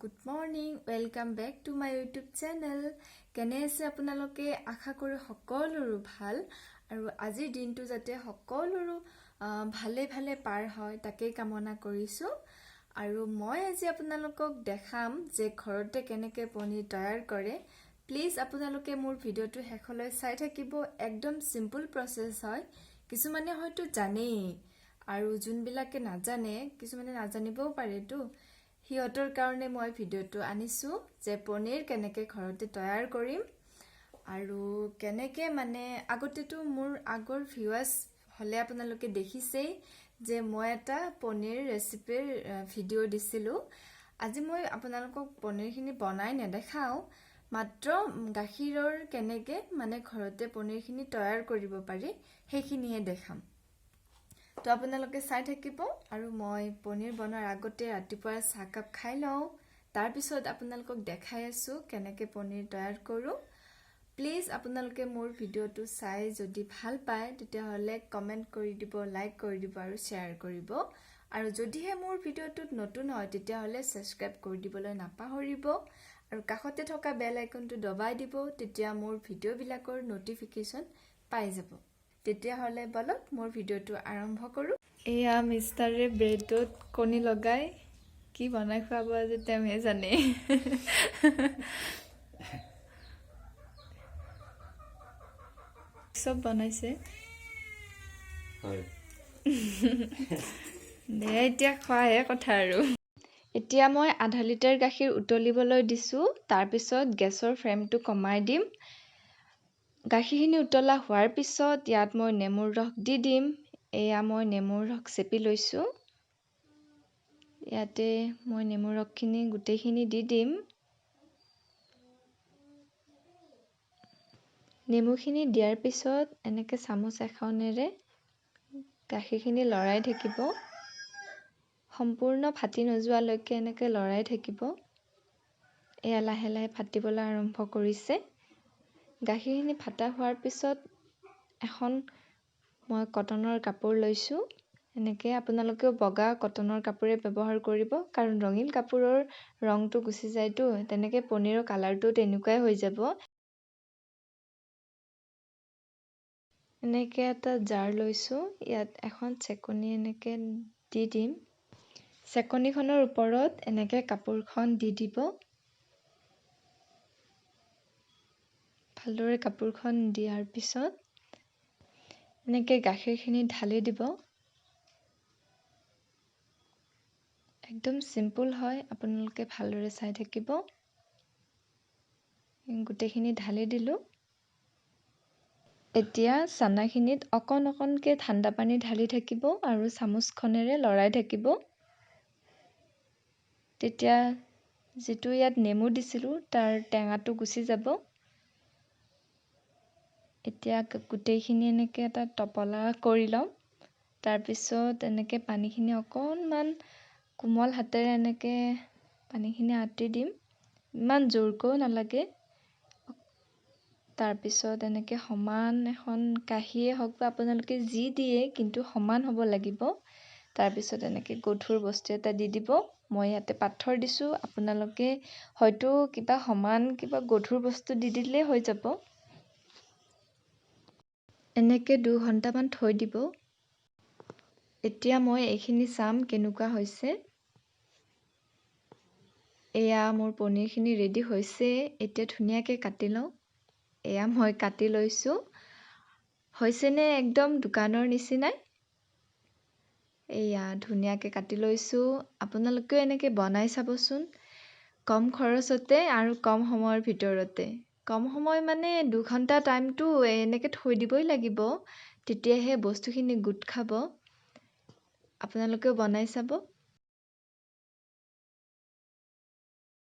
Good morning, welcome back to my YouTube channel. কেনে আছে আপোনালোকে আশা কৰো সকলোৰে ভাল আৰু আজিৰ দিনটো যাতে সকলোৰে ভালে ভালে পাৰ হয় তাকে কামনা কৰিছো আৰু মই আজি আপোনালোকক দেখাম যে ঘৰতে কেনেকৈ পনীৰ তৈয়াৰ কৰে প্লিজ আপোনালোকে মোৰ ভিডিওটো শেষলৈ চাই থাকিব একদম সিম্পল প্ৰসেস হয় কিছুমানে হয়তো জানেই আৰু যোনবিলাকে নাজানে কিছুমানে নাজানিবও পাৰেতো হিয়তৰ কাৰণে মই ভিডিওটো আনিছো যে পনীৰ কেনেকৈ ঘৰতে তৈয়াৰ কৰিম আৰু কেনেকৈ মানে আগতেতো মোৰ আগৰ ভিউয়াৰ্স হলে আপোনালোকে দেখিছেই যে মই এটা পনীৰ ৰেচিপিৰ ভিডিও দিছিলো আজি মই আপোনালোকক পনীৰখিনি বনাই নেদেখাও মাত্ৰ গাখীৰৰ কেনেকৈ মানে ঘৰতে পনীৰখিনি তৈয়াৰ কৰিব পাৰি সেইখিনিহে দেখাম তো আপোনালোকে চাই থাকিব আৰু মই পনীৰ বনোৱাৰ আগতে ৰাতিপুৱা চাহ কাপ খাই লওঁ তাৰ পিছত আপোনালোকক দেখাই আছো কেনেকৈ পনীৰ তৈয়াৰ কৰো প্লিজ আপোনালোকে মোৰ ভিডিওটো চাই যদি ভাল পায় তেতিয়াহলে কমেন্ট কৰি দিব লাইক কৰি দিব আৰু শেয়াৰ কৰিব আৰু যদিহে মোৰ ভিডিওটোত নতুন হয় তেতিয়াহলে সাবস্ক্ৰাইব কৰি দিবলৈ নাপাহৰিব আৰু কাষতে থকা বেল আইকনটো দবাই দিব তেতিয়া মোৰ ভিডিওবিলাকৰ নটিফিকেশন পাই যাব তেতিয়াহলে বলক মোৰ ভিডিওটো আৰম্ভ কৰো এয়া মিষ্টাৰে ব্ৰেডত কণী লগাই কি বনাই খুৱাব আজি তেমে জানে সব বনাইছে হয় দে এতিয়া খোৱাহে কথা আৰু এতিয়া মই আধা লিটাৰ গাখীৰ উতলিবলৈ দিছো তাৰ পিছত গেছৰ ফ্লেমটো কমাই দিম গাখীৰখিনি উতলা হোৱাৰ পিছত ইয়াত মই নেমুৰ ৰস দি দিম এয়া মই নেমুৰ ৰস চেপি লৈছো ইয়াতে মই নেমুৰ ৰসখিনি গুটেইখিনি দি দিম নেমুখিনি দিয়াৰ পিছত এনেকে চামুচ এখনেৰে গাখীৰখিনি লৰাই থাকিব সম্পূৰ্ণ ফাটি নযোৱালৈকে এনেকে লৰাই থাকিব এয়া লাহে লাহে ফাটিবলৈ আৰম্ভ কৰিছে গাখীৰখিনি ফাটা হোৱাৰ পিছত এখন মই কটনৰ কাপোৰ লৈছো এনেকে আপোনালোকেও বগা কটনৰ কাপোৰে ব্যৱহাৰ কৰিব কাৰণ ৰঙীন কাপোৰৰ ৰংটো গুচি যায়তো তেনেকে পনীৰৰ কালাৰটো তেনেকুৱাই হৈ যাব এনেকে এটা জাৰ লৈছো ইয়াত এখন চেকনি এনেকে দি দিম চেকনিখনৰ ওপৰত এনেকে কাপোৰখন দি দিব ভালদৰে কাপোৰখন দিয়াৰ পিছত এনেকে গাখীৰখিনি ঢালি দিব একদম সিম্পল হয় আপোনালোকে ভালদৰে চাই থাকিব গুটেখিনি ঢালি দিলো এতিয়া চানাখিনিত অকনকে ঠাণ্ডা পানী ঢালি থাকিব আৰু চামুচখনেৰে লৰাই থাকিব তেতিয়া যেটো ইয়াত নেমু দিছিলো তাৰ টেঙাটো গুচি যাব এতিয়া গুটেখিনি এনেকে এটা টপলা কৰি লম তাৰ পিছত এনেকে পানীখিনি অকনমান কোমল হাতেৰে এনেকে পানীখিনি আতি দিম ইমান জোৰকৈ নালাগে তাৰ পিছত এনেকে সমান এখন কাহিয়ে হক বা আপোনালোকে যি দিয়ে কিন্তু সমান হ'ব লাগিব তাৰ পিছত এনেকে গধুৰ বস্তু এটা দি দিব মই ইয়াতে পাথৰ দিছো আপোনালোকে হয়তো কিবা সমান কিবা গধুৰ বস্তু দি দিলে হৈ যাব এনেকে 2 ঘণ্টামান থৈ দিব এতিয়া মই এইখিনি চাম কেনেকুৱা হৈছে এয়া মোৰ পনীৰখিনি ৰেডি হৈছে এতিয়া ধুনিয়াকে কাটি লওঁ এয়া মই কাটি লৈছো হৈছে নে একদম দোকানৰ নিচিনাই এয়া ধুনিয়াকে কাটি লৈছো আপোনালোকে এনেকে বনাই চাবচোন কম খৰচতে আৰু কম সময়ৰ ভিতৰতে কম সময় মানে 2 ঘণ্টা টাইমটো এনেকে থৈ দিবই লাগিব তেতিয়াহে বস্তুখিনি গুট খাব আপোনালোকেও বনাই চাব